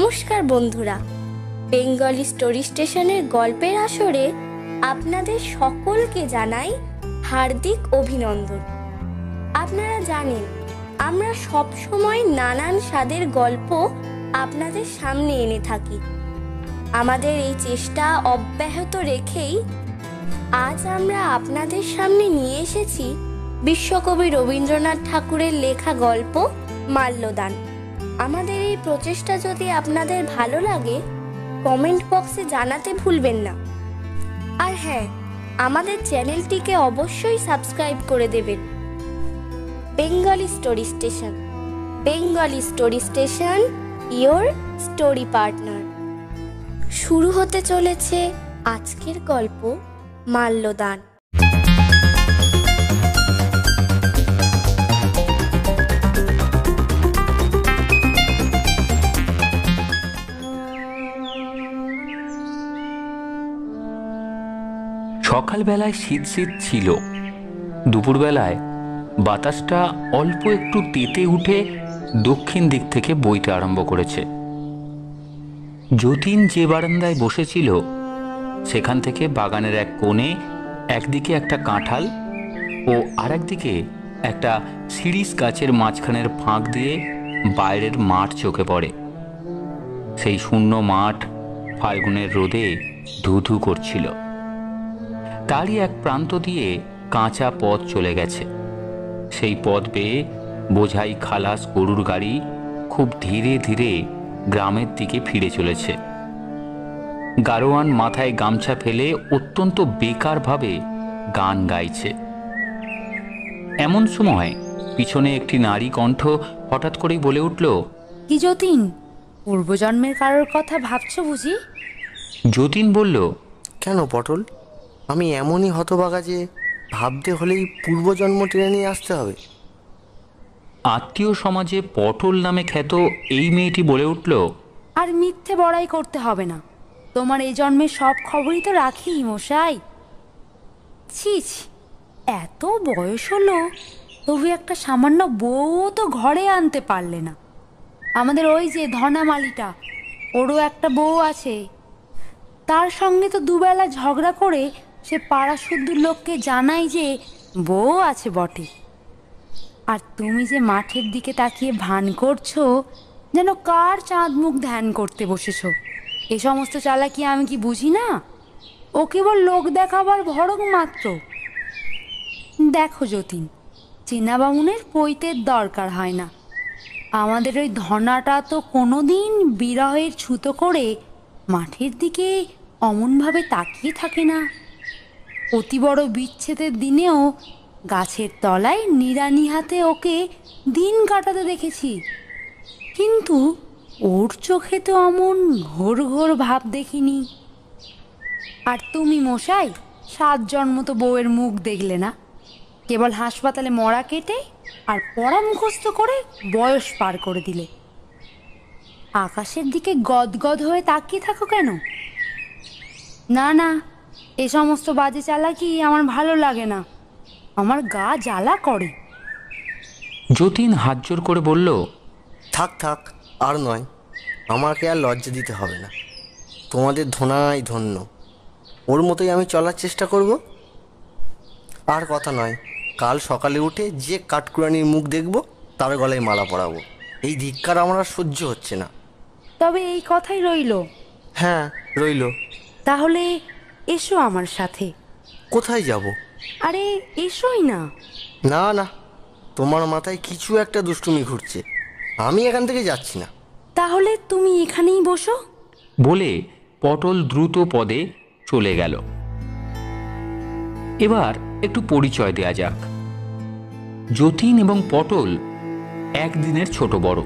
নমস্কার বন্ধুরা, Bengali story স্টেশনের গল্পের আসরে আপনাদের সকলকে জানাই হার্দিক অভিনন্দন। আপনারা জানেন আমরা সব সময় নানান স্বাদের গল্প আপনাদের সামনে এনে থাকি। আমাদের এই চেষ্টা অব্যাহত রেখেই আজ আমরা আপনাদের সামনে নিয়ে এসেছি বিশ্বকবি রবীন্দ্রনাথ ঠাকুরের লেখা গল্প মাল্যদান। আমাদের এই প্রচেষ্টা যদি আপনাদের ভালো লাগে কমেন্ট বক্সে জানাতে ভুলবেন না। আর হ্যাঁ, আমাদের চ্যানেলটিকে অবশ্যই সাবস্ক্রাইব করে দেবেন। Bengali story station, Bengali story station, your story partner. শুরু হতে চলেছে আজকের গল্প মাল্যদান। সকালবেলায় শীত শীত ছিল। দুপুরবেলায় বাতাসটা অল্প একটু তেতে উঠে দক্ষিণ দিক থেকে বইতে আরম্ভ করেছে। যতীন যে বারান্দায় বসেছিল সেখান থেকে বাগানের এক কোণে একদিকে একটা কাঁঠাল ও আরেকদিকে একটা শিরীষ গাছের মাঝখানের ফাঁক দিয়ে বাইরের মাঠ চোখে পড়ে। সেই শূন্য মাঠ ফাল্গুনের রোদে ধু ধু করছিল। তারই এক প্রান্ত দিয়ে কাঁচা পথ চলে গেছে। সেই পথ বেয়ে বোঝাই খালাস গরুর গাড়ি খুব ধীরে ধীরে গ্রামের দিকে ফিরে চলেছে। গারোয়ান মাথায় গামছা ফেলে অত্যন্ত বেকারভাবে গান গাইছে। এমন সময় পিছনে একটি নারী কণ্ঠ হঠাৎ করেই বলে উঠল, কি যতীন, পূর্বজন্মের কারোর কথা ভাবছো বুঝি? যতীন বলল, কেন পটল, আমি এমনই হতভাগা যে ভাবতে হলেই পূর্বজন্ম টেনে নিয়ে আসতে হবে? আত্মীয় সমাজে পটল নামে খ্যাত এই মেয়েটি বলে উঠল, আর মিথ্যে বড়াই করতে হবে না, তোমার এই জন্মের সব খবরই তো রাখি মশাই। ছিছ, এত বয়স হলো তবু একটা সামান্য বউ তো ঘরে আনতে পারলে না। আমাদের ওই যে ধনামালিটা, ওরও একটা বউ আছে। তার সঙ্গে তো দুবেলা ঝগড়া করে সে পাড়া শুদ্ধ লোককে জানাই যে বউ আছে বটে। আর তুমি যে মাঠের দিকে তাকিয়ে ভান করছো যেন কার চাঁদ মুখ ধ্যান করতে বসেছ। এ সমস্ত চালাকি আমি কি বুঝি না? ও কেবল লোক দেখাবার ভরক মাত্র। দেখো যতীন, চেনা বামুনের পৈতের দরকার হয় না। আমাদের ওই ধনাটা তো কোনোদিন বিরহের ছুতো করে মাঠের দিকে অমনভাবে তাকিয়ে থাকে না। অতি বড় বিচ্ছেদের দিনেও গাছের তলায় নিড়ানি হাতে ওকে দিন কাটাতে দেখেছি। কিন্তু ওর চোখে তো অমন ঘোর ঘোর ভাব দেখিনি। আর তুমি মশাই 7 জন্ম তো বউয়ের মুখ দেখলে না, কেবল হাসপাতালে মরা কেটে আর পড়া মুখস্থ করে বয়স পার করে দিলে। আকাশের দিকে গদগদ হয়ে তাকিয়ে থাকো কেন? না না, এ সমস্ত বাজে চালাকি আমার ভালো লাগে না, আমার গা জ্বালা করে। যতীন হাত জোর করে বলল, থাক থাক, আর নয়, আমাকে আর লজ্জা দিতে হবে না। তোমাদের ধনাই ধন্য, ওর মতোই আমি চলার চেষ্টা করব। আর কথা নয়, কাল সকালে উঠে যে কাঠকুড়ানির মুখ দেখব তার গলায় মালা পরাবো। এই ধিক্কার আমার আর সহ্য হচ্ছে না। তবে এই কথাই রইল। হ্যাঁ, রইল। তাহলে এসো আমার সাথে। কোথায় যাব? আরে এসোই না। না না, তোমার মাথায় কিছু একটা দুষ্টুমি ঘুরছে, আমি এখান থেকে যাচ্ছি না। তাহলে তুমি এখানেই বসো। বলে পটল দ্রুত পদে চলে গেল। এবার একটু পরিচয় দেয়া যাক। যতীন এবং পটল একদিনের ছোট বড়।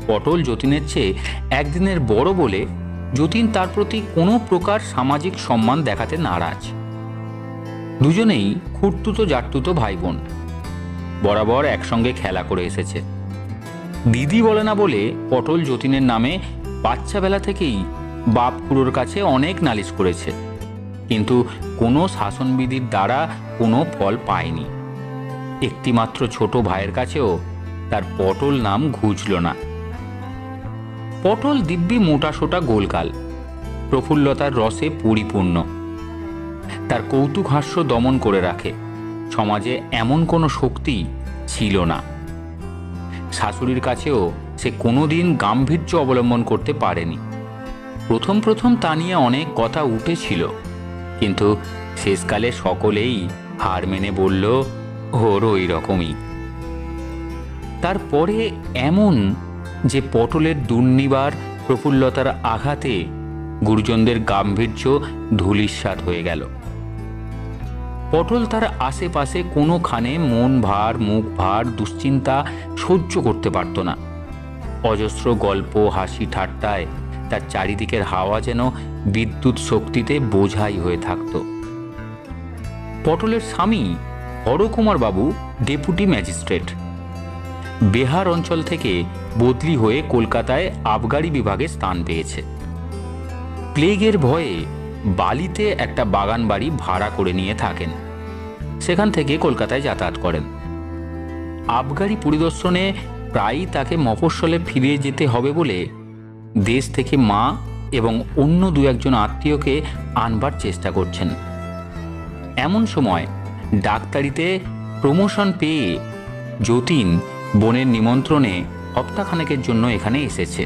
পটল যতীনের চেয়ে একদিনের বড় বলে যতীন তার প্রতি কোনো প্রকার সামাজিক সম্মান দেখাতে নারাজ। দুজনেই খুঁড়তুতো জাটতুতো ভাই বোন, বরাবর একসঙ্গে খেলা করে এসেছে। দিদি বলে না বলে পটল যতীনের নামে বাচ্চাবেলা থেকেই বাপ খুড়োর কাছে অনেক নালিশ করেছে, কিন্তু কোনো শাসনবিধির দ্বারা কোনো ফল পায়নি। একটিমাত্র ছোট ভাইয়ের কাছেও তার পটল নাম ঘুচল না। পটল দিব্যি মোটাসোটা গোলগাল, প্রফুল্লতার রসে পরিপূর্ণ। তার কৌতুক হাস্য দমন করে রাখে। সমাজে এমন কোনো শক্তি ছিল না। শাশুড়ির কাছেও সে কোনোদিন গাম্ভীর্য অবলম্বন করতে পারেনি। প্রথম প্রথম তা নিয়ে অনেক কথা উঠেছিল, কিন্তু শেষকালে সকলেই হার মেনে বলল ওর ওই রকমই। তারপরে এমন যে পটলের দুর্নিবার প্রফুল্লতার আঘাতে গুরুজনদের গাম্ভীর্য ধূলিসাৎ হয়ে গেল। পটল তার আশেপাশে কোনোখানে মন ভার, মুখ ভার, দুশ্চিন্তা সহ্য করতে পারত না। অজস্র গল্প, হাসি ঠাট্টায় তার চারিদিকের হাওয়া যেন বিদ্যুৎ শক্তিতে বোঝাই হয়ে থাকত। পটলের স্বামী হরকুমার বাবু ডেপুটি ম্যাজিস্ট্রেট। বিহার অঞ্চল থেকে বদলি হয়ে কলকাতায় আবগারি বিভাগে স্থান পেয়েছে। প্লেগের ভয়ে বালিতে একটা বাগান বাড়ি ভাড়া করে নিয়ে থাকেন। সেখান থেকে কলকাতায় যাতায়াত করেন। আবগারি পরিদর্শনে প্রায়ই তাকে মফস্বলে ফিরে যেতে হবে বলে দেশ থেকে মা এবং অন্য দু একজন আত্মীয়কে আনবার চেষ্টা করছেন। এমন সময় ডাক্তারিতে প্রমোশন পেয়ে যতীন বোনের নিমন্ত্রণে হপ্তাখানেকের জন্য এখানে এসেছে।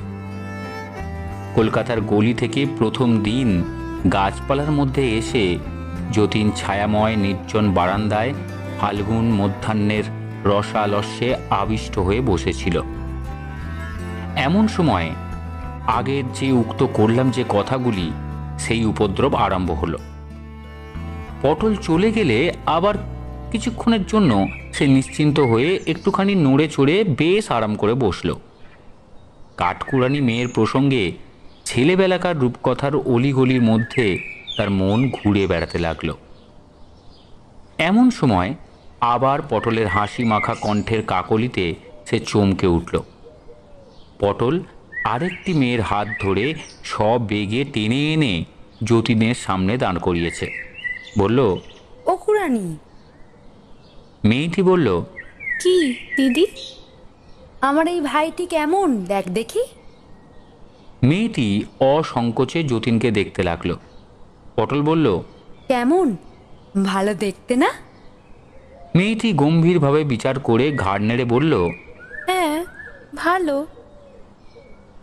কলকাতার গলি থেকে প্রথম দিন গাছপালার মধ্যে এসে যতীন ছায়াময় নির্জন বারান্দায় ফাল্গুন মধ্যাহ্নের রসালস্যে আবিষ্ট হয়ে বসেছিল। এমন সময় আগের যে উক্ত করলাম যে কথাগুলি, সেই উপদ্রব আরম্ভ হলো। পটল চলে গেলে আবার কিছুক্ষণের জন্য সে নিশ্চিন্ত হয়ে একটুখানি নড়ে চড়ে বেশ আরাম করে বসল। কাঠকুড়ানি মেয়ের প্রসঙ্গে ছেলেবেলাকার রূপকথার অলিগলির মধ্যে তার মন ঘুরে বেড়াতে লাগল। এমন সময় আবার পটলের হাসি মাখা কণ্ঠের কাকলিতে সে চমকে উঠল। পটল আরেকটি মেয়ের হাত ধরে সবেগে টেনে এনে যতীনের সামনে দাঁড় করিয়েছে। বলল, ও কুড়ানি। মেয়েটি বলল, কি দিদি? আমার এই ভাইটি কেমন দেখ দেখি। মেয়েটি অসংকোচে যতীনকে দেখতে লাগলো। পটল বলল, কেমন? ভালো দেখতে না? মেয়েটি গম্ভীরভাবে বিচার করে ঘাড় নেড়ে বলল, হ্যাঁ, ভালো।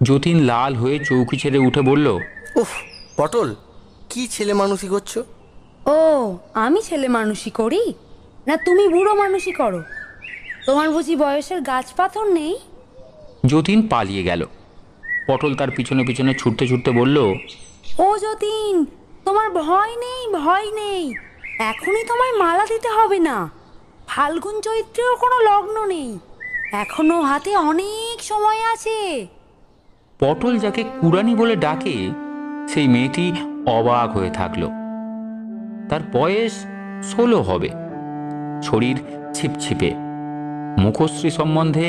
যতীন লাল হয়ে চৌকি ছেড়ে উঠে বলল, উফ পটল, কি ছেলে মানুষই করছো? ও, আমি ছেলে মানুষই করি না তুমি বুড়ো মানুষই করো? তোমার বুঝি বয়সের গাছ পাথর নেই? যতীন পালিয়ে গেল। পটল তার পিছনে পিছনে ছুটতে ছুটতে বলল, ও যতীন, তোমার ভয় নেই, ভয় নেই। এখনই তোমায় মালা দিতে হবে না। ফাল্গুন চৈত্রেও কোনো লগ্ন নেই, এখনো হাতে অনেক সময় আছে। পটল যাকে কুড়ানি বলে ডাকে সেই মেয়েটি অবাক হয়ে থাকল। তার বয়স 16 হবে। শরীর ছিপছিপে, মুখশ্রী সম্বন্ধে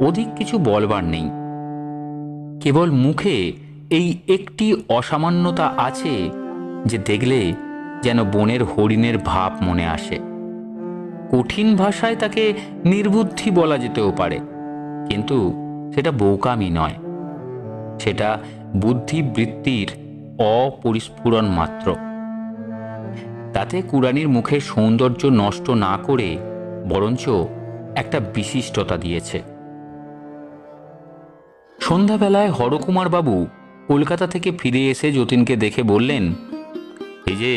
অধিক কিছু বলবার নেই। কেবল মুখে এই একটি অসামান্যতা আছে যে দেখলে যেন বনের হরিণের ভাব মনে আসে। কঠিন ভাষায় তাকে নির্বুদ্ধি বলা যেতেও পারে, কিন্তু সেটা বোকামি নয়, সেটা বুদ্ধিবৃত্তির অপরিস্ফুরণ মাত্র। তাতে কুড়ানির মুখের সৌন্দর্য নষ্ট না করে বরঞ্চ একটা বিশিষ্টতা দিয়েছে। সন্ধ্যাবেলায় হরকুমার বাবু কলকাতা থেকে ফিরে এসে যতীনকে দেখে বললেন, এই যে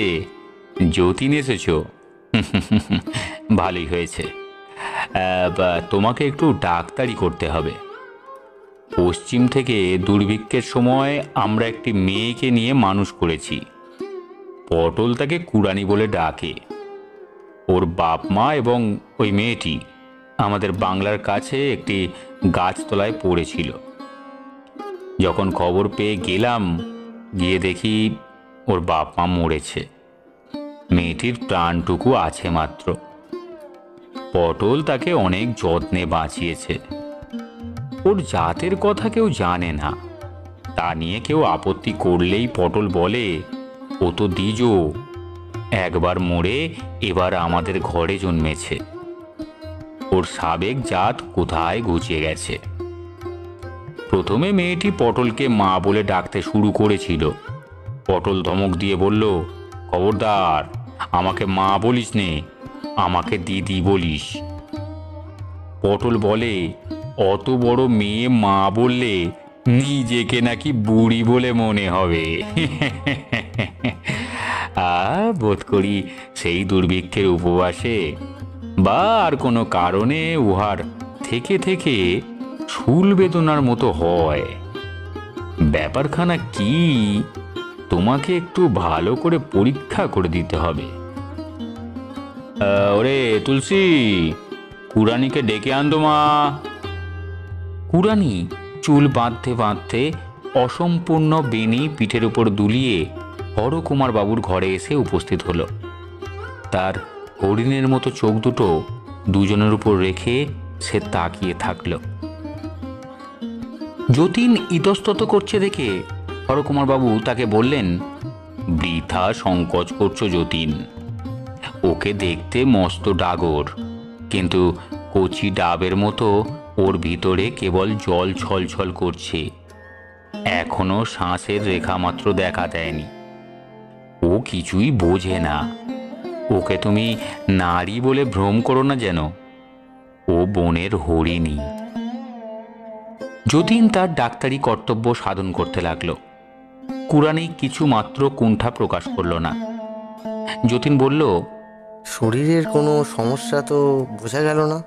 যতীন এসেছ, ভালোই হয়েছে। তোমাকে একটু ডাক্তারি করতে হবে। পশ্চিম থেকে দুর্ভিক্ষের সময় আমরা একটি মেয়েকে নিয়ে মানুষ করেছি। পটল তাকে কুড়ানি বলে ডাকে। ওর বাপ মা এবং ওই মেয়েটি আমাদের বাংলার কাছে একটি গাছতলায় পড়েছিল। যখন খবর পেয়ে গেলাম, গিয়ে দেখি ওর বাপ মা মরেছে, মেয়েটির প্রাণটুকু আছে মাত্র। পটল তাকে অনেক যত্নে বাঁচিয়েছে। ওর জাতের কথা কেউ জানে না, তা নিয়ে কেউ আপত্তি করলেই পটল বলে, ও তো দ্বিজ, একবার মরে এবার আমাদের ঘরে জন্মেছে, ওর সাবেক জাত কোথায় ঘুচিয়ে গেছে। প্রথমে মেয়েটি পটলকে মা বলে ডাকতে শুরু করেছিল। পটল ধমক দিয়ে বলল, খবরদার, আমাকে মা বলিস নে, আমাকে দিদি বলিস। পটল বলে, অত বড় মেয়ে মা বললে নিজেকে নাকি বুড়ি বলে মনে হবে। বোধ করি সেই দুর্ভিক্ষের উপবাসে বা আর কোনো কারণে উহার থেকে থেকে শুল বেদনার মতো হয়। ব্যাপারখানা কি তোমাকে একটু ভালো করে পরীক্ষা করে দিতে হবে। ওরে তুলসী, কুড়ানিকে ডেকে আনতো মা। কুড়ানি চুল বাঁধতে বাঁধতে অসম্পূর্ণ বেনি পিঠের উপর দুলিয়ে হরকুমার বাবুর ঘরে এসে উপস্থিত হলো। তার হরিণের মতো চোখ দুটো দুজনের উপর রেখে সে তাকিয়ে থাকল। যতীন ইতস্তত করছে দেখে হরকুমার বাবু তাকে বললেন, বৃথা সংকোচ করছো যতীন। ওকে দেখতে মস্ত ডাগর, কিন্তু কচি ডাবের মতো ওর ভিতরে কেবল জল ছলছল করছে, এখনো শ্বাসের রেখা মাত্র দেখা দেয়নি। ও কিছুই বোঝে না। ওকে তুমি নারী বলে ভ্রম করো না যেন, ও বনের হরিণী। যতীন তার ডাক্তারি কর্তব্য সাধন করতে লাগলো। কুড়ানি কিছু মাত্র কুণ্ঠা প্রকাশ করল না। যতীন বলল, শরীরের কোনো সমস্যা তো বোঝা গেল না।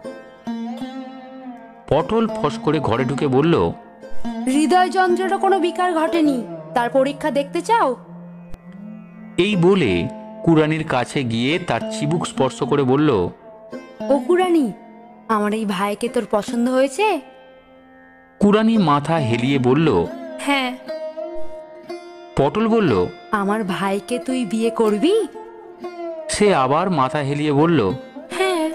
পটল ফস করে ঘরে ঢুকে বলল, হৃদয় যন্ত্রেরও কোনো বিকার ঘটেনি, তার পরীক্ষা দেখতে চাও? এই বলে কুড়ানির কাছে গিয়ে তার চিবুক স্পর্শ করে বলল, ও কুড়ানি, আমার এই ভাইকে তোর পছন্দ হয়েছে? কুড়ানি মাথা হেলিয়ে বলল, হ্যাঁ। পটল বলল, আমার ভাইকে তুই বিয়ে করবি? সে আবার মাথা হেলিয়ে বলল, হ্যাঁ।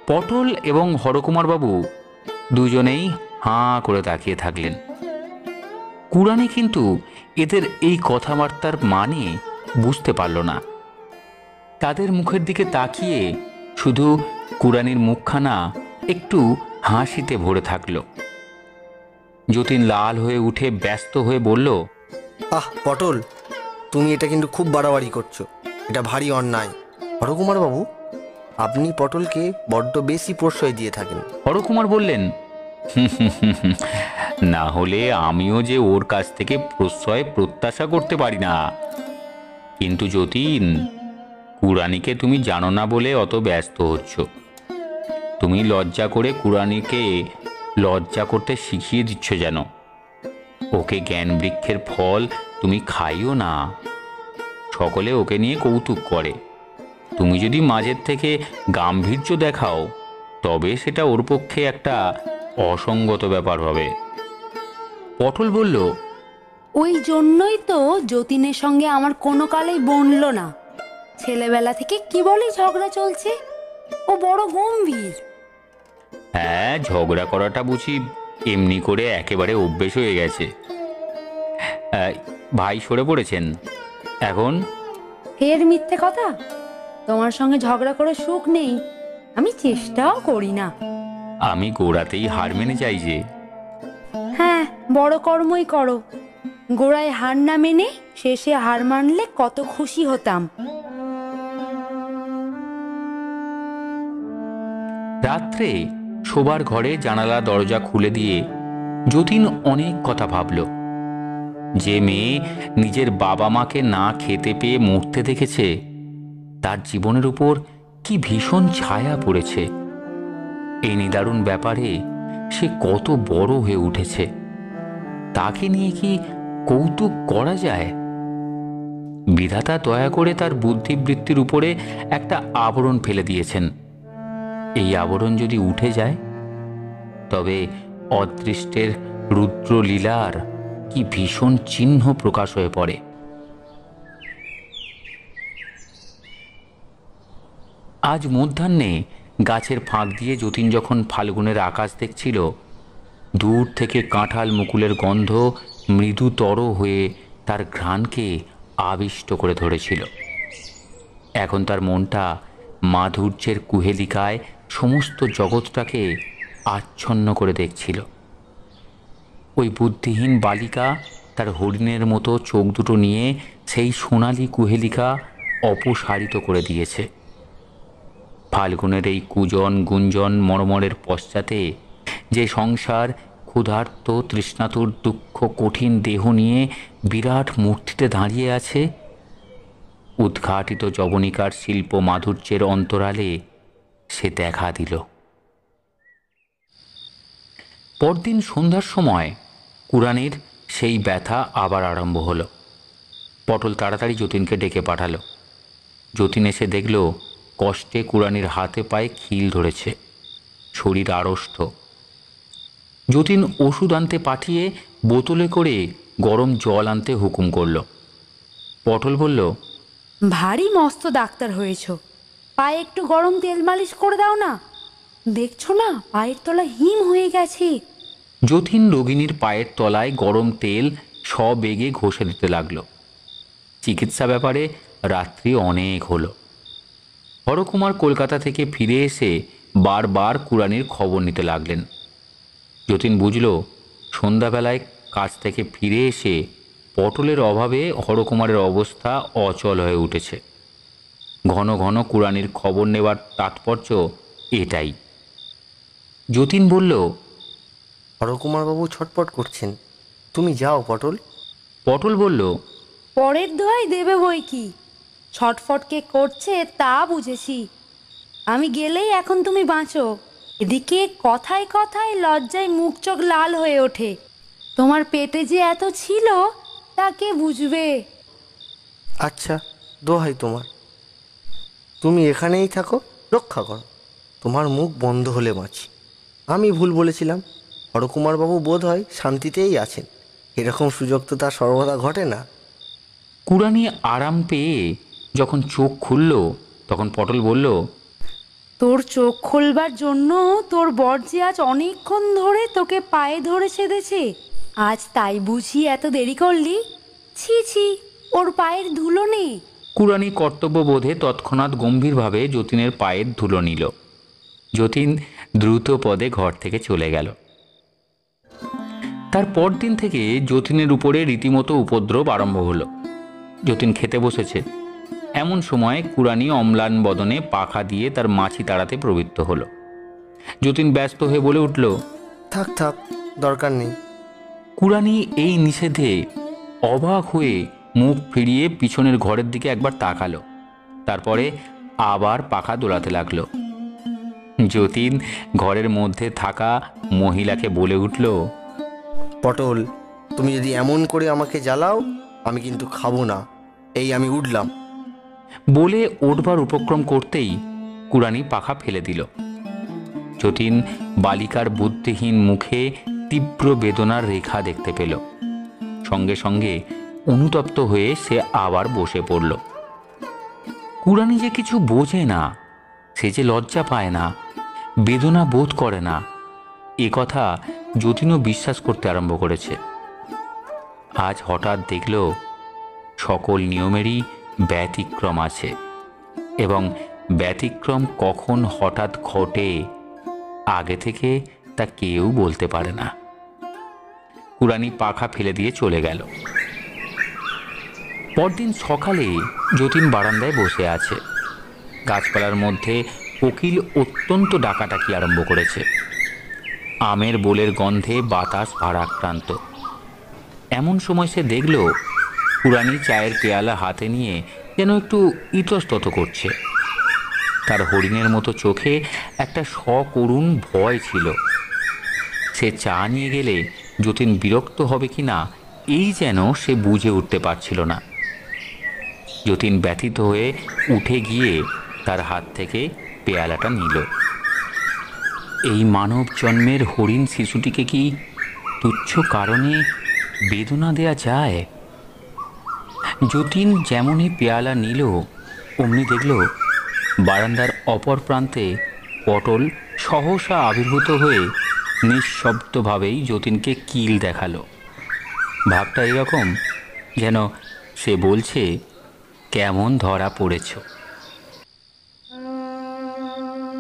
পটল এবং হরকুমার বাবু দুজনেই হাঁ করে তাকিয়ে থাকলেন। কুড়ানি কিন্তু এদের এই কথাবার্তার মানে বুঝতে পারল না। তাদের মুখের দিকে তাকিয়ে শুধু কুড়ানির মুখখানা একটু হাসিতে ভরে থাকল। যতীন লাল হয়ে উঠে ব্যস্ত হয়ে বলল, পটল, তুমি এটা কিন্তু খুব বাড়াবাড়ি করছো, এটা ভারী অন্যায়। হরকুমার বাবু, আপনি পটলকে বড্ড বেশি প্রশ্রয় দিয়ে থাকেন। হরকুমার বললেন, না হলে আমিও যে ওর কাছ থেকে প্রশ্রয় প্রত্যাশা করতে পারি না। কিন্তু যতীন, কুড়ানিকে তুমি জানো না বলে অত ব্যস্ত হচ্ছ। তুমি লজ্জা করে কুড়ানিকে লজ্জা করতে শিখিয়ে দিচ্ছ যেন। ওকে জ্ঞান বৃক্ষের ফল তুমি খাইও না। সকলে ওকে নিয়ে কৌতুক করে। তুমি যদি মাঝের থেকে গাম্ভীর্য দেখাও, তবে সেটা ওর পক্ষে একটা অসঙ্গত ব্যাপার হবে। পটল বলল, ওই জন্যই তো যতীনের সঙ্গে আমার কোনো কালেই বনল না। ছেলেবেলা থেকে কি বলি ঝগড়া চলছে, ও বড় গম্ভীর। হ্যাঁ, ঝগড়া করাটা বুঝি এমনি করে একেবারে অভ্যেস হয়ে গেছে। ভাই সরে পড়েছেন এখন? ফের মিথ্যে কথা। তোমার সঙ্গে ঝগড়া করে সুখ নেই, আমি চেষ্টাও করি না। আমি গোড়াতেই হার মেনে যাই যে। হ্যাঁ, বড় কর্মই করো। গোড়ায় হার না মেনে শেষে হার মানলে কত খুশি হতাম। রাত্রে শোবার ঘরে জানালা দরজা খুলে দিয়ে যতীন অনেক কথা ভাবল। যে মেয়ে নিজের বাবা মাকে না খেতে পেয়ে মরতে দেখেছে, তার জীবনের উপর কি ভীষণ ছায়া পড়েছে। এই নিদারুণ ব্যাপারে সে কত বড় হয়ে উঠেছে, তাকে নিয়ে কি কৌতুক করা যায়? বিধাতা দয়া করে তার বুদ্ধিবৃত্তির উপরে একটা আবরণ ফেলে দিয়েছেন। এই আবরণ যদি উঠে যায়, তবে অদৃষ্টের রুদ্রলীলার কি ভীষণ চিহ্ন প্রকাশ হয়ে পড়ে। আজ মধ্যাহ্নে গাছের ফাঁক দিয়ে যতীন যখন ফাল্গুনের আকাশ দেখছিল, দূর থেকে কাঁঠাল মুকুলের গন্ধ মৃদুতর হয়ে তার ঘ্রাণকে আবিষ্ট করে ধরেছিল। এখন তার মনটা মাধুর্যের কুহেলিকায় সমস্ত জগৎটাকে আচ্ছন্ন করে দেখছিল। ওই বুদ্ধিহীন বালিকা তার হরিণের মতো চোখ দুটো নিয়ে সেই সোনালি কুহেলিকা অপসারিত করে দিয়েছে। ফাল্গুনের এই কুজন গুঞ্জন মর্মরের পশ্চাতে যে সংসার ক্ষুধার্ত তৃষ্ণাতুর দুঃখ কঠিন দেহ নিয়ে বিরাট মূর্তিতে দাঁড়িয়ে আছে, উদ্ঘাটিত যবনিকার শিল্প মাধুর্যের অন্তরালে সে দেখা দিল। পরদিন সন্ধ্যার সময় কুড়ানির সেই ব্যথা আবার আরম্ভ হলো। পটল তাড়াতাড়ি যতীনকে ডেকে পাঠালো। যতীন এসে দেখল কষ্টে কুড়ানির হাতে পায়ে খিল ধরেছে, শরীর আড়ষ্ট। যতীন ওষুধ আনতে পাঠিয়ে বোতলে করে গরম জল আনতে হুকুম করল। পটল বলল, ভারী মস্ত ডাক্তার হয়েছ, পায়ে একটু গরম তেল মালিশ করে দাও না, দেখছো না পায়ের তলা হিম হয়ে গেছে। যতীন রোগিণীর পায়ের তলায় গরম তেল সবেগে ঘষে দিতে লাগলো। চিকিৎসা ব্যাপারে রাত্রি অনেক হলো। হরকুমার কলকাতা থেকে ফিরে এসে বারবার কুড়ানির খবর নিতে লাগলেন। যতীন বুঝল সন্ধ্যাবেলায় কাজ থেকে ফিরে এসে পটলের অভাবে হরকুমারের অবস্থা অচল হয়ে উঠেছে। ঘন ঘন কুড়ানির খবর নেবার তাৎপর্য এটাই। যতীন বলল, হরকুমারবাবু ছটপট করছেন, তুমি যাও পটল। পটল বলল, পরের দোয়াই দেবে বই কি, ছটফটকে করছে তা বুঝেছি। আমি গেলেই এখন তুমি বাঁচো। এদিকে কথায় কথায় লজ্জায় মুখ চোখ লাল হয়ে ওঠে। তোমার পেটে যে এত ছিল তা কে বুঝবে? আচ্ছা, দোহাই তোমার, তুমি এখানেই থাকো, রক্ষা করো। তোমার মুখ বন্ধ হলে বাঁচি। আমি ভুল বলেছিলাম, হরকুমারবাবু বোধ হয় শান্তিতেই আছেন। এরকম সুযোগ তো তার সর্বদা ঘটে না। কুড়ানি আরাম পেয়ে যখন চোখ খুলল তখন পটল বলল, তোর চোখ খুলবার জন্য তোর বর যে আজ অনেকক্ষণ ধরে তোকে পায়ে ধরে সেধেছে, আজ তাই বুঝি এত দেরি করলি? ছি ছি, ওর পায়ের ধুলো নেই। কুড়ানি কর্তব্যবোধে তৎক্ষণাৎ গম্ভীরভাবে যতীনের পায়ের ধুলো নিল। যতীন দ্রুত পদে ঘর থেকে চলে গেল। তার পরদিন থেকে যতীনের উপরে রীতিমতো উপদ্রব আরম্ভ হলো। যতীন খেতে বসেছে, এমন সময় কুড়ানি অম্লান বদনে পাখা দিয়ে তার মাছি তাড়াতে প্রবৃত্ত হলো। যতীন ব্যস্ত হয়ে বলে উঠল, থাক থাক, দরকার নেই। কুড়ানি এই নিষেধে অবাক হয়ে মুখ ফিরিয়ে পিছনের ঘরের দিকে একবার তাকালো, তারপরে আবার পাখা দোলাতে লাগলো। যতীন ঘরের মধ্যে থাকা মহিলাকে বলে উঠল, পটল, তুমি যদি এমন করে আমাকে জ্বালাও আমি কিন্তু খাবো না, এই আমি উঠলাম। বলে ওঠবার উপক্রম করতেই কুড়ানি পাখা ফেলে দিল। যতীন বালিকার বুদ্ধিহীন মুখে তীব্র বেদনার রেখা দেখতে পেল। সঙ্গে সঙ্গে অনুতপ্ত হয়ে সে আবার বসে পড়ল। কুড়ানি যে কিছু বোঝে না, সে যে লজ্জা পায় না, বেদনা বোধ করে না, এ কথা যতীনও বিশ্বাস করতে আরম্ভ করেছে। আজ হঠাৎ দেখল সকল নিয়মেরই ব্যতিক্রম আছে, এবং ব্যতিক্রম কখন হঠাৎ ঘটে আগে থেকে তা কেউ বলতে পারে না। কুড়ানি পাখা ফেলে দিয়ে চলে গেল। পরদিন সকালে যতীন বারান্দায় বসে আছে। গাছপালার মধ্যে কোকিল অত্যন্ত ডাকাডাকি আরম্ভ করেছে। আমের বোলের গন্ধে বাতাস ভারাক্রান্ত। এমন সময় সে দেখল কুড়ানি চায়ের পেয়ালা হাতে নিয়ে যেন একটু ইতস্তত করছে। তার হরিণের মতো চোখে একটা সকরুণ ভয় ছিল। সে চা নিয়ে গেলে যতীন বিরক্ত হবে কি না এই যেন সে বুঝে উঠতে পারছিল না। যতীন ব্যথিত হয়ে উঠে গিয়ে তার হাত থেকে পেয়ালাটা নিল। এই মানব জন্মের হরিণ শিশুটিকে কি তুচ্ছ কারণে বেদনা দেয়া যায়? যতীন যেমনই পেয়ালা নিল অমনি দেখল বারান্দার অপর প্রান্তে পটল সহসা আবির্ভূত হয়ে নিঃশব্দভাবেই যতীনকে কিল দেখালো। ভাবটা এরকম যেন সে বলছে, কেমন ধরা পড়েছ।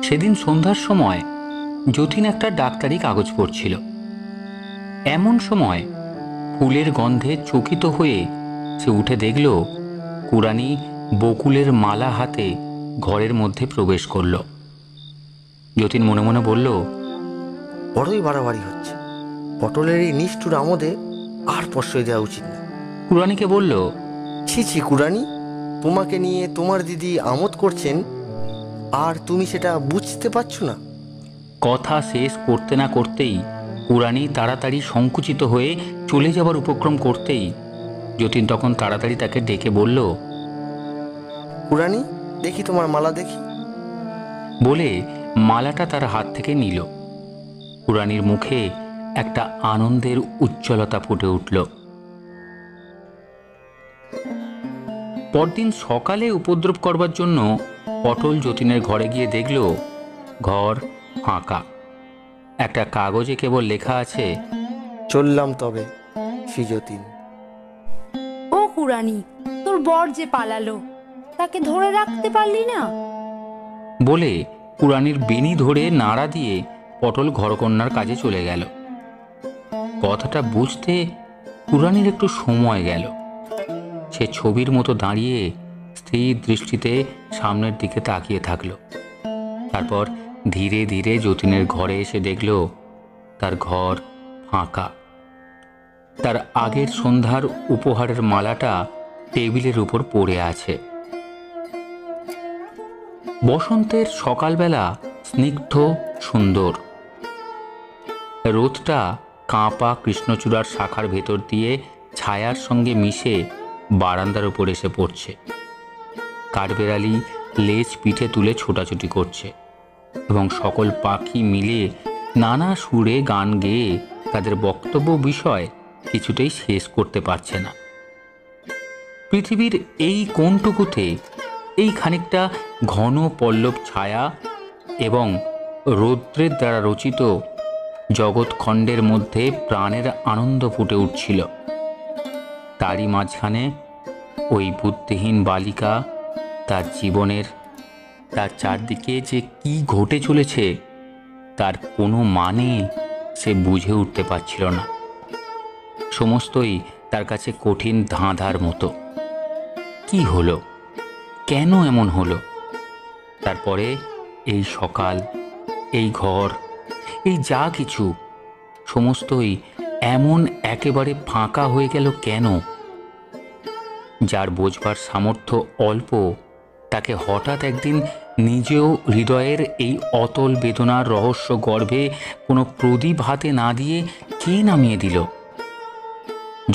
সেদিন সন্ধ্যার সময় যতীন একটা ডাক্তারি কাগজ পড়ছিল। এমন সময় ফুলের গন্ধে চকিত হয়ে সে উঠে দেখল কুরানি বকুলের মালা হাতে ঘরের মধ্যে প্রবেশ করল। যতীন মনে মনে বলল, বড়ই বাড়াবাড়ি হচ্ছে। পটলের এই নিষ্ঠুর আমোদে আর প্রশ্রয় দেওয়া উচিত না। কুরানিকে বলল, ছি ছি কুরানি, তোমাকে নিয়ে তোমার দিদি আমোদ করছেন আর তুমি সেটা বুঝতে পারছো না। কথা শেষ করতে না করতেই কুরানি তাড়াতাড়ি সংকুচিত হয়ে চলে যাবার উপক্রম করতেই যতীন তখন তাড়াতাড়ি তাকে ডেকে বলল, কুরানি, দেখি তোমার মালা দেখি। বলে মালাটা তার হাত থেকে নিল। কুরানির মুখে একটা আনন্দের উজ্জ্বলতা ফুটে উঠল। পরদিন সকালে উপদ্রব করবার জন্য পটল যতীনের ঘরে গিয়ে দেখল ঘর ফাঁকা। একটা কাগজে কেবল লেখা আছে, চললাম তবে শ্রী যতীন। ও কুরানি, তোর বর যে পালালো, তাকে ধরে রাখতে পারলি না? বলে কুরানির বেনি ধরে নাড়া দিয়ে পটল ঘরকন্যার কাজে চলে গেল। কথাটা বুঝতে কুরানির একটু সময় গেল। সে ছবির মতো দাঁড়িয়ে স্থির দৃষ্টিতে সামনের দিকে তাকিয়ে থাকল। তারপর ধীরে ধীরে যতীনের ঘরে এসে দেখল তার ঘর ফাঁকা। তার আগের সন্ধ্যার উপহারের মালাটা টেবিলের উপর পড়ে আছে। বসন্তের সকালবেলা স্নিগ্ধ সুন্দর। রোদটা কাঁপা কৃষ্ণচূড়ার শাখার ভেতর দিয়ে ছায়ার সঙ্গে মিশে বারান্দার উপর এসে পড়ছে। কাঠবেড়ালি লেজ পিঠে তুলে ছোটাছুটি করছে এবং সকল পাখি মিলে নানা সুরে গান গেয়ে তাদের বক্তব্য বিষয় কিছুতেই শেষ করতে পারছে না। পৃথিবীর এই কোণটুকুতে এই খানিকটা ঘন পল্লব ছায়া এবং রৌদ্রের দ্বারা রচিত জগৎখণ্ডের মধ্যে প্রাণের আনন্দ ফুটে উঠছিল। তারই মাঝখানে ওই বুদ্ধিহীন বালিকা তার জীবনের, তার চারদিকে যে কি ঘটে চলেছে তার কোনো মানে সে বুঝে উঠতে পারছিল না। সমস্তই তার কাছে কঠিন ধাঁধার মতো। কি হলো, কেন এমন হলো? তারপরে এই সকাল, এই ঘর, এই যা কিছু সমস্তই এমন একেবারে ফাঁকা হয়ে গেল কেন? যার বোঝবার সামর্থ্য অল্প তাকে হঠাৎ একদিন নিজেও হৃদয়ের এই অতল বেদনার রহস্য গর্ভে কোনো প্রদীপ হাতে না দিয়ে কে নামিয়ে দিল?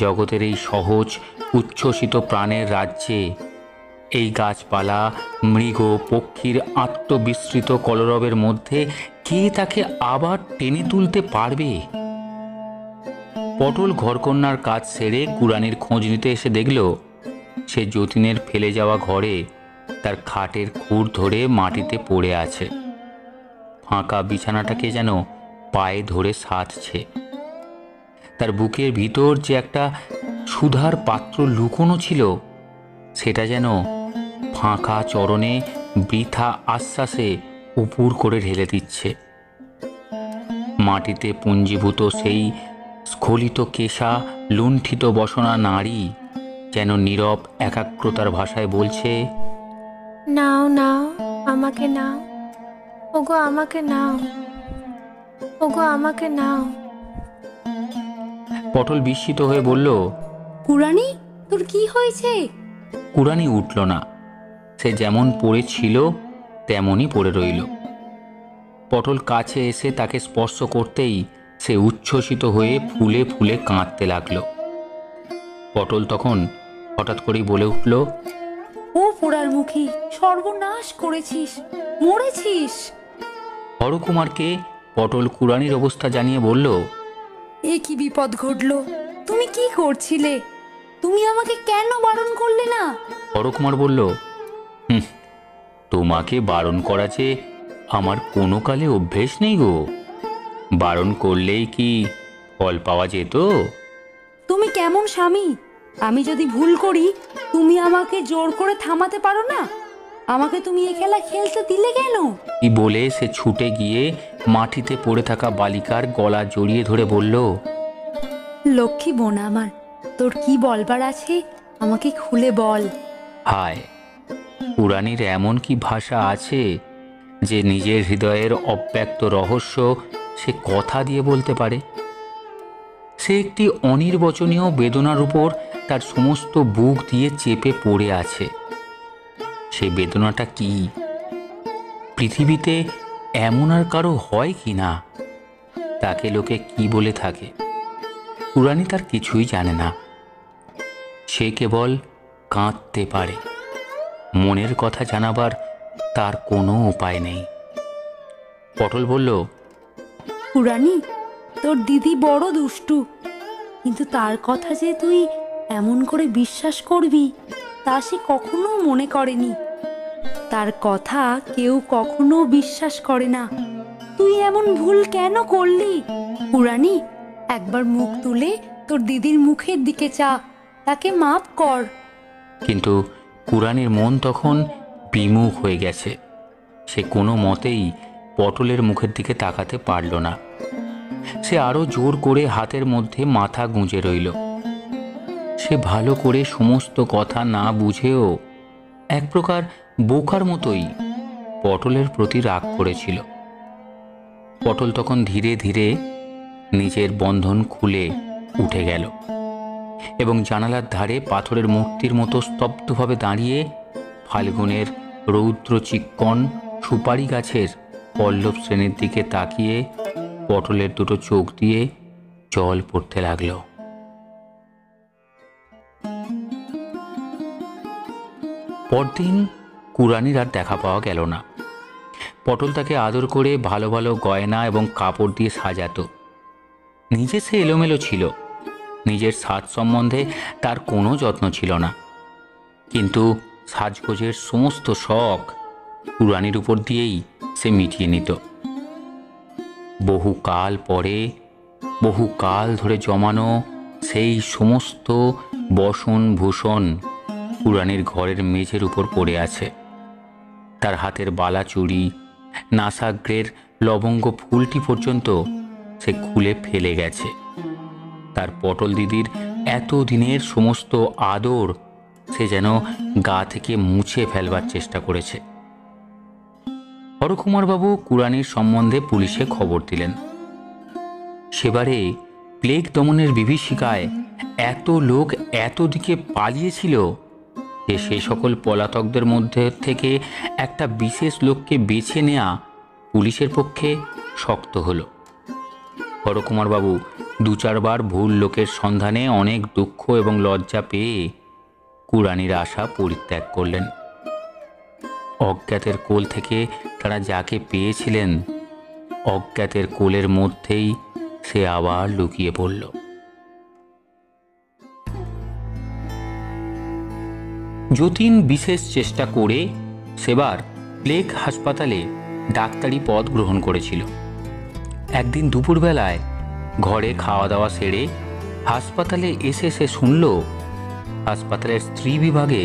জগতের এই সহজ উচ্ছ্বসিত প্রাণের রাজ্যে এই গাছপালা, মৃগ, পক্ষীর আত্মবিস্মৃত কলরবের মধ্যে কে তাকে আবার টেনে তুলতে পারবে? পটল ঘরকন্যার কাজ সেরে কুরানির খোঁজ নিতে এসে দেখল সে যতীনের ফেলে যাওয়া ঘরে তার খাটের খুর ধরে মাটিতে পড়ে আছে। ফাঁকা বিছানাটাকে যেন পায়ে ধরে সাধছে। তার বুকের ভিতর যে একটা সুধার পাত্র লুকোনো ছিল সেটা যেন ফাঁকা চরণে বৃথা আশ্বাসে উপুর করে ঢেলে দিচ্ছে। মাটিতে পুঞ্জীভূত সেই স্খলিত কেশা লুণ্ঠিত বসনা নারী যেন নীরব একাগ্রতার ভাষায় বলছে, নাও নাও, আমাকে নাও, ওগো আমাকে নাও, ওগো আমাকে নাও। পটল বিস্মিত হয়ে বলল, কুরানি, তোর কি হয়েছে? কুরানি উঠল না। সে যেমন পড়ে ছিল তেমনই পড়ে রইল। পটল কাছে এসে তাকে স্পর্শ করতেই সে উচ্ছ্বসিত হয়ে ফুলে ফুলে কাঁদতে লাগল। পটল তখন হঠাৎ করেই বলে উঠল, ও পোড়ার মুখী, সর্বনাশ করেছিস, মরেছিস। হরকুমারকে পটল কুরানির অবস্থা জানিয়ে বলল, এ কি বিপদ ঘটলো? তুমি কি করছিলে? তুমি আমাকে কেন বারণ করলে না? হরকুমার বলল, তোমাকে বারণ করা যে আমার কোনো কালে অভ্যেস নেই গো। বারণ করলেই কি ফল পাওয়া যেত? তুমি কেমন স্বামী? আমি যদি ভুল করি তুমি আমাকে জোর করে থামাতে পারো না? আমাকে তুমি এ খেলা খেলতে দিলে কেন? এই বলে সে ছুটে গিয়ে মাটিতে পড়ে থাকা বালিকার গলা জড়িয়ে ধরে বলল, লক্ষ্মী বোন আমার, তোর কি বলবার আছে আমাকে খুলে বল। হায়, পুরাণীর এমন কি ভাষা আছে যে নিজের হৃদয়ের অব্যক্ত রহস্য সে কথা দিয়ে বলতে পারে? সে একটি অনির্বচনীয় বেদনার উপর তার সমস্ত বুক দিয়ে চেপে পড়ে আছে। সে বেদনাটা কি? পৃথিবীতে এমন আর কারো হয় কি না? তাকে লোকে কি বলে থাকে? পুরাণী তার কিছুই জানে না। সে কেবল কাঁদতে পারে। মনের কথা জানাবার তার কোনো উপায় নেই। পটল বলল, পুরাণী, তোর দিদি বড় দুষ্টু, কিন্তু তার কথা যে তুই এমন করে বিশ্বাস করবি তা সে কখনো মনে করেনি। তার কথা কেউ কখনো বিশ্বাস করে না। তুই এমন ভুল কেন করলি? পুরাণী, একবার মুখ তুলে তোর দিদির মুখের দিকে চা, তাকে মাপ কর। কিন্তু পুরাণীর মন তখন বিমুখ হয়ে গেছে। সে কোনো মতেই পটলের মুখের দিকে তাকাতে পারল না। সে আরো জোর করে হাতের মধ্যে মাথা গুঁজে রইল। সে ভালো করে সমস্ত কথা না বুঝেও এক প্রকার বোকার মতোই পটলের প্রতি রাগ করেছিল। পটল তখন ধীরে ধীরে নিজের বন্ধন খুলে উঠে গেল এবং জানালার ধারে পাথরের মূর্তির মতো স্তব্ধভাবে দাঁড়িয়ে ফাল্গুনের রৌদ্র চিক্কণ সুপারি গাছের পল্লব শ্রেণীর দিকে তাকিয়ে পটলের দুটো চোখ দিয়ে জল পড়তে লাগলো। পরদিন কুরানির আর দেখা পাওয়া গেল না। পটল তাকে আদর করে ভালো ভালো গয়না এবং কাপড় দিয়ে সাজাতো। নিজে সে এলোমেলো ছিল। নিজের সাজ সম্বন্ধে তার কোনো যত্ন ছিল না। কিন্তু সাজগোজের সমস্ত শখ কুরানির উপর দিয়েই সে মিটিয়ে নিত। বহুকাল পরে, বহুকাল ধরে জমানো সেই সমস্ত বসন ভূষণ কুরানির ঘরের মেঝের উপর পড়ে আছে। তার হাতের বালা চুড়ি, নাসাগ্রের লবঙ্গ ফুলটি পর্যন্ত সে খুলে ফেলে গেছে। তার পটল দিদির এতদিনের সমস্ত আদর সে যেন গা থেকে মুছে ফেলবার চেষ্টা করেছে। হরকুমারবাবু কুরানির সম্বন্ধে পুলিশে খবর দিলেন। সেবারে প্লেগ দমনের বিভীষিকায় এত লোক এত দিকে পালিয়েছিল যে সেই সকল পলাতকদের মধ্যে থেকে একটা বিশেষ লোককে বেছে নেওয়া পুলিশের পক্ষে শক্ত হলো। হরকুমারবাবু দু চারবার ভুল লোকের সন্ধানে অনেক দুঃখ এবং লজ্জা পেয়ে কুরানির আশা পরিত্যাগ করলেন। অজ্ঞাতের কোল থেকে তারা যাকে পেয়েছিলেন, অজ্ঞাতের কোলের মধ্যেই সে আবার লুকিয়ে পড়ল। যতীন বিশেষ চেষ্টা করে সেবার প্লেগ হাসপাতালে ডাক্তারি পদ গ্রহণ করেছিল। একদিন দুপুরবেলায় ঘরে খাওয়া দাওয়া সেরে হাসপাতালে এসে সে শুনল হাসপাতালের স্ত্রী বিভাগে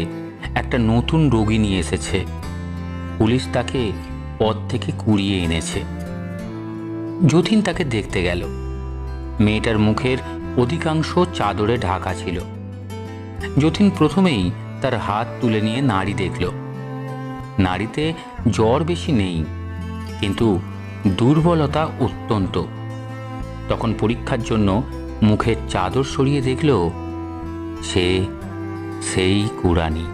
একটা নতুন রোগী নিয়ে এসেছে। পুলিশ তাকে পদ থেকে কুড়িয়ে এনেছে। যতীন তাকে দেখতে গেল। মেয়েটার মুখের অধিকাংশ চাদরে ঢাকা ছিল। যতীন প্রথমেই তার হাত তুলে নিয়ে নাড়ি দেখল। নাড়িতে জ্বর বেশি নেই, কিন্তু দুর্বলতা অত্যন্ত। তখন পরীক্ষার জন্য মুখের চাদর সরিয়ে দেখল সেই কুরানি।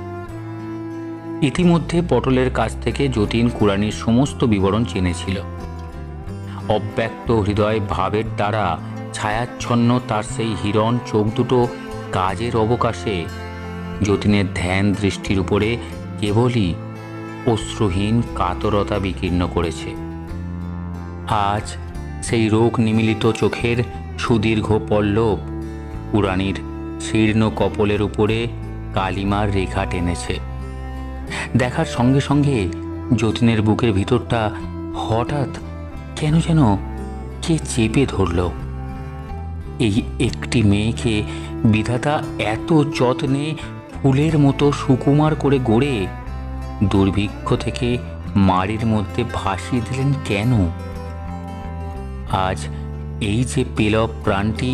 ইতিমধ্যে পটলের কাছ থেকে যতীন কুরানির সমস্ত বিবরণ জেনেছিল। অব্যক্ত হৃদয় ভাবের দ্বারা ছায়াচ্ছন্ন তার সেই হিরণ চোখ দুটো কাজের অবকাশে যতীনের ধ্যান দৃষ্টির উপরে কেবলই অশ্রুহীন কাতরতা বিকীর্ণ করেছে। আজ সেই রোগ নিমিলিত চোখের সুদীর্ঘ পল্লব কুরানির শীর্ণ কপলের উপরে কালিমার রেখা টেনেছে। দেখার সঙ্গে সঙ্গে যতীনের বুকের ভিতরটা হঠাৎ কেন যেন কে চেপে ধরল। এই একটি মেয়েকে বিধাতা এত যত্নে ফুলের মতো সুকুমার করে গড়ে দুর্ভিক্ষ থেকে মাড়ির মধ্যে ভাসিয়ে দিলেন কেন? আজ এই যে পেলব প্রাণটি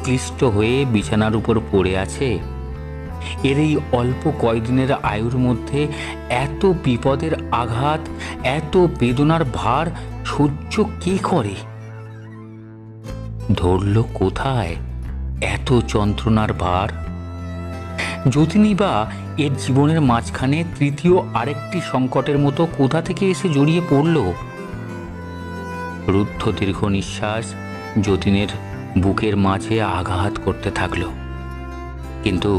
ক্লিষ্ট হয়ে বিছানার উপর পড়ে আছে, এর এই অল্প কয়দিনের আয়ুর মধ্যে এত বিপদের আঘাত, এত বেদনার ভার সহ্য কে করে? ধরল কোথায় এত যন্ত্রণার ভার? যতীনই বা এর জীবনের মাঝখানে তৃতীয় আরেকটি সংকটের মতো কোথা থেকে এসে জড়িয়ে পড়ল? রুদ্ধ দীর্ঘ নিঃশ্বাস যতীনের বুকের মাঝে আঘাত করতে থাকল, কিন্তু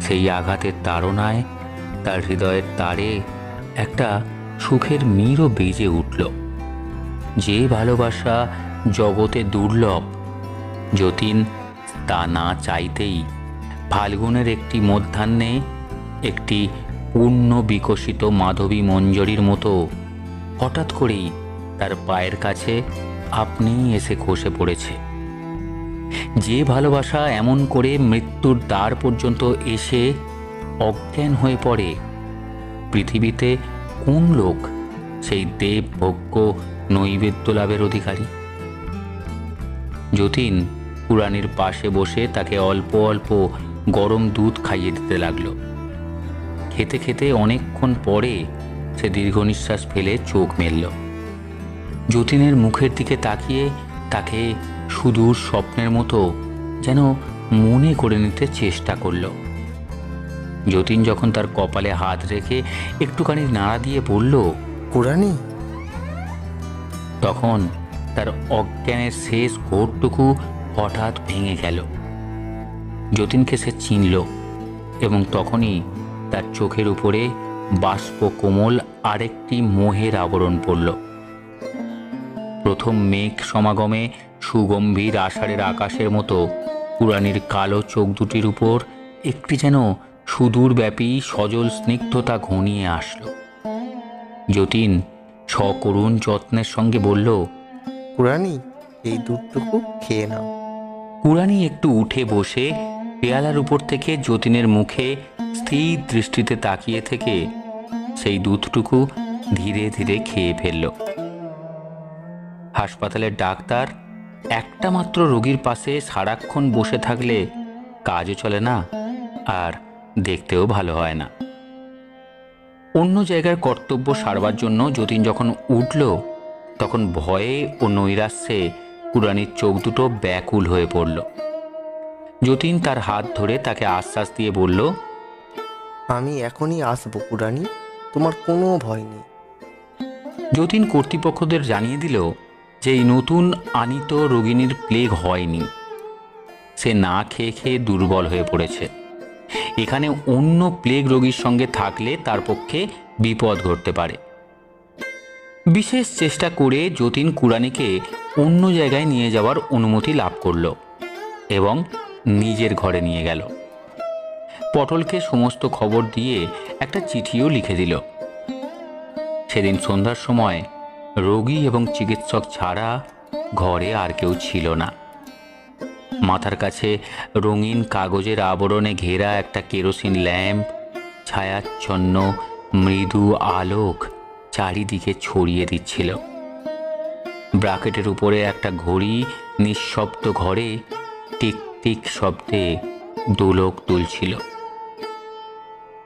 সেই আঘাতের তাড়নায় তার হৃদয়ের তারে একটা সুখের মিরও বেজে উঠল। যে ভালোবাসা জগতে দুর্লভ, যতীন তা না চাইতেই ফাল্গুনের একটি মধ্যাহ্নে একটি পূর্ণ বিকশিত মাধবী মঞ্জরীর মতো হঠাৎ করেই তার পায়ের কাছে আপনিই এসে খসে পড়েছে। যে ভালোবাসা এমন করে মৃত্যুর দ্বার পর্যন্ত এসে অজ্ঞান হয়ে পড়ে, পৃথিবীতে কোন লোক সেই দেব ভোগ্য নৈবেদ্য লাভের অধিকারী? যতীন কুড়ানির পাশে বসে তাকে অল্প অল্প গরম দুধ খাইয়ে দিতে লাগলো। খেতে খেতে অনেকক্ষণ পরে সে দীর্ঘ নিঃশ্বাস ফেলে চোখ মেলল। যতীনের মুখের দিকে তাকিয়ে তাকে সুদূর স্বপ্নের মতো যেন মনে করে নিতে চেষ্টা করল। যতীন যখন তার কপালে হাত রেখে একটুখানি নাড়া দিয়ে বলল, কুড়ানি, তখন তার অজ্ঞানের শেষ ঘোরটুকু হঠাৎ ভেঙে গেল। যতীনকে সে চিনল এবং তখনই তার চোখের উপরে বাষ্প কোমল আরেকটি মোহের আবরণ পড়ল। প্রথম মেঘ সমাগমে সুগম্ভীর আষাঢ়ের আকাশের মতো কুড়ানির কালো চোখ দুটির উপর একটি যেন সুদূরব্যাপী সজল স্নিগ্ধতা ঘনিয়ে আসলো। যতীন সকরুণ যত্নের সঙ্গে বলল, কুড়ানি, এই দুধটুকু খেয়ে নাও। কুড়ানি একটু উঠে বসে পেয়ালার উপর থেকে যতীনের মুখে স্থির দৃষ্টিতে তাকিয়ে থেকে সেই দুধটুকু ধীরে ধীরে খেয়ে ফেলল। হাসপাতালের ডাক্তার একটা মাত্র রোগীর পাশে সারাক্ষণ বসে থাকলে কাজও চলে না, আর দেখতেও ভালো হয় না। অন্য জায়গার কর্তব্য সারবার জন্য যতীন যখন উঠল, তখন ভয়ে ও নৈরাশ্যে কুড়ানির চোখ দুটো ব্যাকুল হয়ে পড়ল। যতীন তার হাত ধরে তাকে আশ্বাস দিয়ে বলল, আমি এখনই আসবো কুড়ানি, তোমার কোনো ভয় নেই। যতীন কর্তৃপক্ষদের জানিয়ে দিল যে এই নতুন আনিত রোগিণীর প্লেগ হয়নি, সে না খেয়ে খেয়ে দুর্বল হয়ে পড়েছে। এখানে অন্য প্লেগ রোগীর সঙ্গে থাকলে তার পক্ষে বিপদ ঘটতে পারে। বিশেষ চেষ্টা করে যতীন কুড়ানিকে অন্য জায়গায় নিয়ে যাওয়ার অনুমতি লাভ করল এবং নিজের ঘরে নিয়ে গেল। পটলকে সমস্ত খবর দিয়ে একটা চিঠিও লিখে দিল। সেদিন সন্ধ্যার সময় রোগী এবং চিকিৎসক ছাড়া ঘরে আর কেউ ছিল না। মাথার কাছে রঙিন কাগজের আবরণে ঘেরা একটা কেরোসিন ল্যাম্প ছায়াচ্ছন্ন মৃদু আলোক চারিদিকে ছড়িয়ে দিচ্ছিল। ব্রাকেটের উপরে একটা ঘড়ি নিঃশব্দ ঘরে টিক টিক শব্দে দোলক তুলছিল।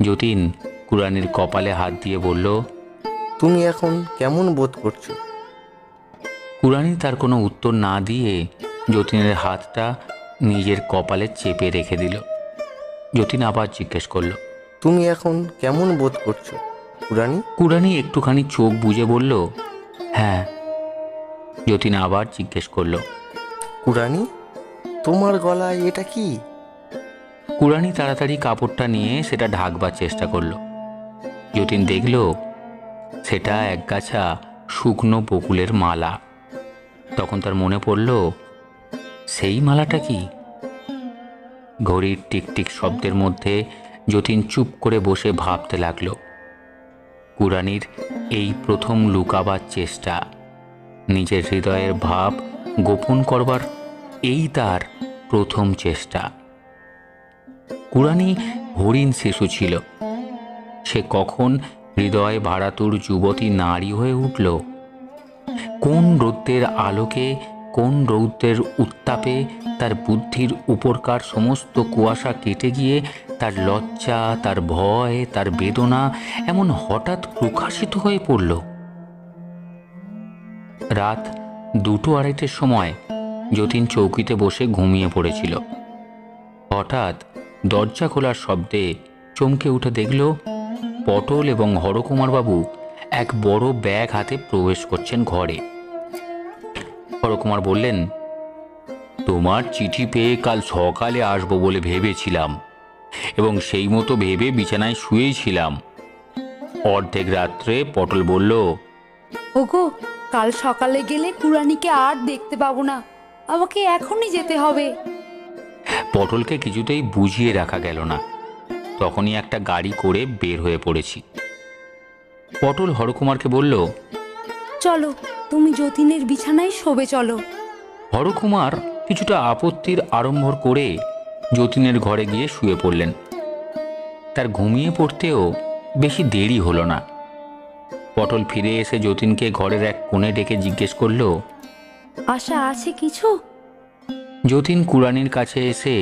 যতীন কুড়ানির কপালে হাত দিয়ে বলল, তুমি এখন কেমন বোধ করছো? কুড়ানি তার কোনো উত্তর না দিয়ে যতীনের হাতটা নিজের কপালে চেপে রেখে দিল। যতীন আবার জিজ্ঞেস করল, তুমি এখন কেমন বোধ করছো কুড়ানি? কুড়ানি একটুখানি চোখ বুজে বলল, হ্যাঁ। যতীন আবার জিজ্ঞেস করল, কুড়ানি, তোমার গলায় এটা কি? কুড়ানি তাড়াতাড়ি কাপড়টা নিয়ে সেটা ঢাকবার চেষ্টা করল। যতীন দেখল সেটা একগাছা শুকনো বকুলের মালা। তখন তার মনে পড়ল, সেই মালাটা কি? ঘড়ির টিকটিক শব্দের মধ্যে যতীন চুপ করে বসে ভাবতে লাগল। কুড়ানির এই প্রথম লুকাবার চেষ্টা, নিজের হৃদয়ের ভাব গোপন করবার এই তার প্রথম চেষ্টা। কুড়ানি হরিণ শিশু ছিল, সে কখন হৃদয় ভারাতুর যুবতী নারী হয়ে উঠল? কোন রৌদ্রের আলোকে কোন রৌদ্রের উত্তাপে তার বুদ্ধির উপরকার সমস্ত কুয়াশা কেটে গিয়ে তার লজ্জা, তার ভয়, তার বেদনা এমন হঠাৎ প্রকাশিত হয়ে পড়ল। রাত 2-2:30 সময় যতীন চৌকিতে বসে ঘুমিয়ে পড়েছিল। হঠাৎ দরজা খোলার শব্দে চমকে উঠে দেখল পটল এবং হরকুমারবাবু এক বড় ব্যাগ হাতে প্রবেশ করছেন ঘরে। হরকুমার বললেন, তোমার চিঠি পেয়ে কাল সকালে আসবো বলে ভেবেছিলাম এবং সেই মতো ভেবে বিছানায় শুয়েছিলাম। অর্ধেক রাত্রে পটল বলল, ওগো, কাল সকালে গেলে কুড়ানিকে আর দেখতে পাবো না, আমাকে এখনই যেতে হবে। পটলকে কিছুতেই বুঝিয়ে রাখা গেল না। তখনই একটা গাড়ি করে বের হয়ে পড়েছি। পটল হরকুমারকে বলল, চলো, তুমি যতীনের বিছানায় শোবে চলো। হরকুমার কিছুটা আপত্তির আড়ম্বর করে যতীনের ঘরে গিয়ে শুয়ে পড়লেন। তার ঘুমিয়ে পড়তেও বেশি দেরি হলো না। পটল ফিরে এসে যতীনকে ঘরের এক কোণে ডেকে জিজ্ঞেস করল, আশা আছে কিছু? যতীন কুড়ানির কাছে এসে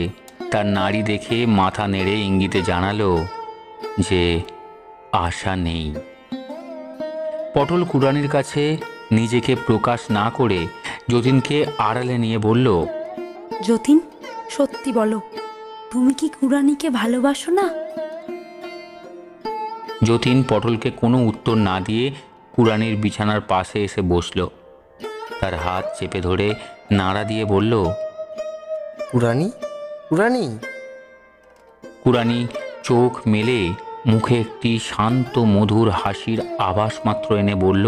তার নাড়ি দেখে মাথা নেড়ে ইঙ্গিতে জানালো যে আশা নেই। পটল কুড়ানির কাছে নিজেকে প্রকাশ না করে যতীনকে আড়ালে নিয়ে বলল, যতীন, সত্যি বলো, তুমি কি কুড়ানিকে ভালোবাসো না? যতীন পটলকে কোনো উত্তর না দিয়ে কুড়ানির বিছানার পাশে এসে বসল। তার হাত চেপে ধরে নাড়া দিয়ে বলল, কুড়ানি, কুড়ানি। কুড়ানি চোখ মেলে মুখে একটি শান্ত মধুর হাসির আভাস মাত্র এনে বলল,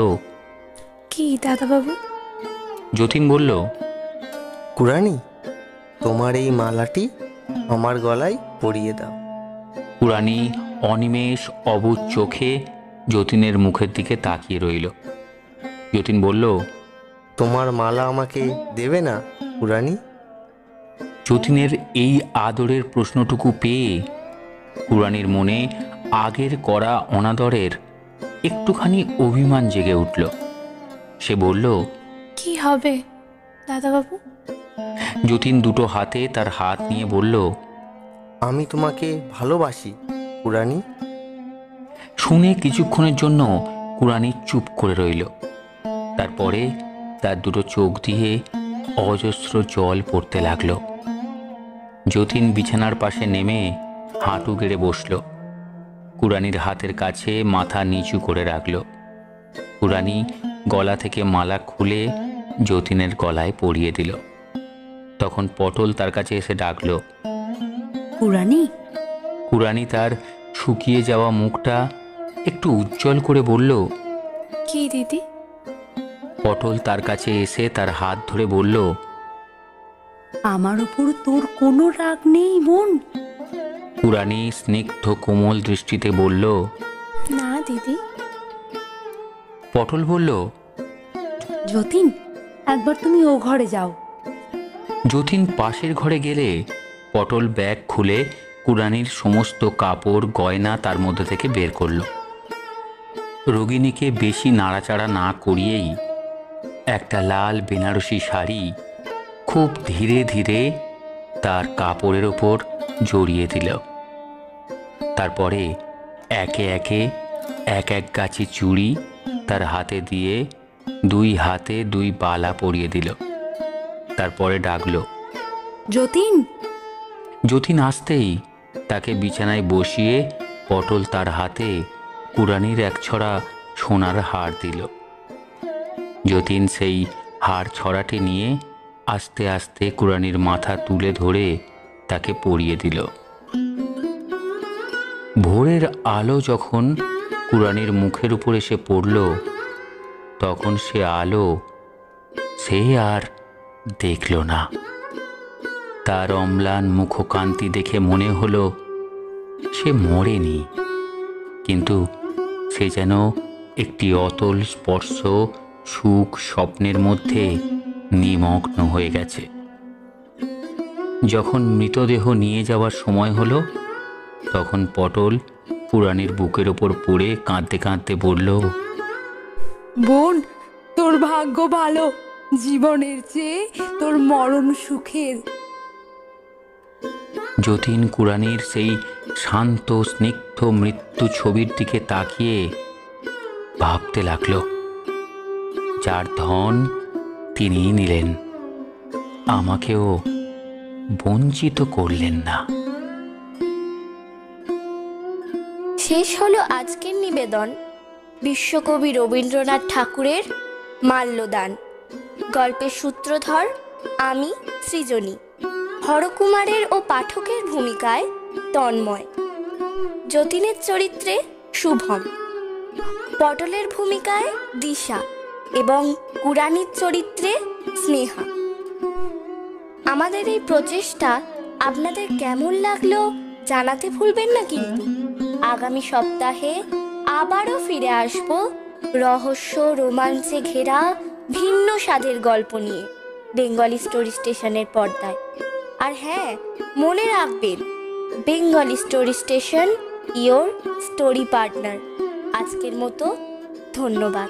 কি দাদাবাবু? যতীন বলল, কুড়ানি, তোমার এই মালাটি আমার গলায় পরিয়ে দাও। কুড়ানি অনিমেষ অবুঝ চোখে যতীনের মুখের দিকে তাকিয়ে রইল। যতীন বলল, তোমার মালা আমাকে দেবে না কুড়ানি? যতীনের এই আদরের প্রশ্নটুকু পেয়ে কুড়ানির মনে আগের করা অনাদরের একটুখানি অভিমান জেগে উঠল। সে বলল, কি হবে দাদাবাবু? যতীন দুটো হাতে তার হাত নিয়ে বলল, আমি তোমাকে ভালোবাসি কুড়ানি। শুনে কিছুক্ষণের জন্য কুড়ানি চুপ করে রইল। তারপরে তার দুটো চোখ দিয়ে অজস্র জল পড়তে লাগলো। যতীন বিছানার পাশে নেমে হাঁটু গেড়ে বসল। কুড়ানির হাতের কাছে মাথা নিচু করে রাখল। কুড়ানি গলা থেকে মালা খুলে যতীনের গলায় পরিয়ে দিল। তখন পটল তার কাছে এসে ডাকল, কুড়ানি। কুড়ানি তার শুকিয়ে যাওয়া মুখটা একটু উজ্জ্বল করে বলল, কি দিদি? পটল তার কাছে এসে তার হাত ধরে বলল, আমার উপর তোর কোনো রাগ নেই বোন? কুড়ানি স্নিগ্ধ কোমল দৃষ্টিতে বলল, না দিদি। পটল বলল, যতীন, একবার তুমি ও ঘরে যাও। যতীন পাশের ঘরে গেলে পটল ব্যাগ খুলে কুড়ানির সমস্ত কাপড় গয়না তার মধ্যে থেকে বের করল। রোগিণীকে বেশি নাড়াচাড়া না করিয়েই একটা লাল বেনারসি শাড়ি খুব ধীরে ধীরে তার কাপড়ের ওপর জড়িয়ে দিল। তারপরে একে একে এক এক গাছি চুড়ি তার হাতে দিয়ে দুই হাতে দুই বালা পরিয়ে দিল। তারপরে ডাকল, যতীন। যতীন আসতেই তাকে বিছানায় বসিয়ে পটল তার হাতে কুড়ানির এক ছড়া সোনার হার দিল। যতীন সেই হার ছড়াটি নিয়ে আস্তে আস্তে কুড়ানির মাথা তুলে ধরে তাকে পরিয়ে দিল। ভোরের আলো যখন কুড়ানির মুখের উপর এসে পড়ল, তখন সে আলো সে আর দেখল না। তার অম্লান মুখকান্তি দেখে মনে হলো সে মরেনি, কিন্তু সে যেন একটি অতল স্পর্শ সুখ স্বপ্নের মধ্যে নিমগ্ন হয়ে গেছে। যখন মৃতদেহ নিয়ে যাওয়ার সময় হলো, তখন পটল কুড়ানির বুকের ওপর পড়ে কাঁদতে কাঁদতে বলল, বোন, তোর ভাগ্য ভালো, জীবনের চেয়ে তোর মরণ সুখের। যতীন কুড়ানির সেই শান্ত স্নিগ্ধ মৃত্যু ছবির দিকে তাকিয়ে ভাবতে লাগল, যার ধন তিনিই নিলেন, আমাকেও বঞ্চিত করলেন না। শেষ হলো আজকের নিবেদন বিশ্বকবি রবীন্দ্রনাথ ঠাকুরের মাল্যদান। গল্পের সূত্রধর আমি সৃজনী, হরকুমারের ও পাঠকের ভূমিকায় তন্ময়, যতীনের চরিত্রে শুভম, পটলের ভূমিকায় দিশা এবং কুড়ানির চরিত্রে স্নেহা। আমাদের এই প্রচেষ্টা আপনাদের কেমন লাগলো জানাতে ভুলবেন না কিন্তু। আগামী সপ্তাহে আবারও ফিরে আসব রহস্য রোমাঞ্চে ঘেরা ভিন্ন স্বাদের গল্প নিয়ে বেঙ্গলি স্টোরি স্টেশনের পর্দায়। আর হ্যাঁ, মনে রাখবেন, Bengali story station, your story partner. আজকের মতো ধন্যবাদ।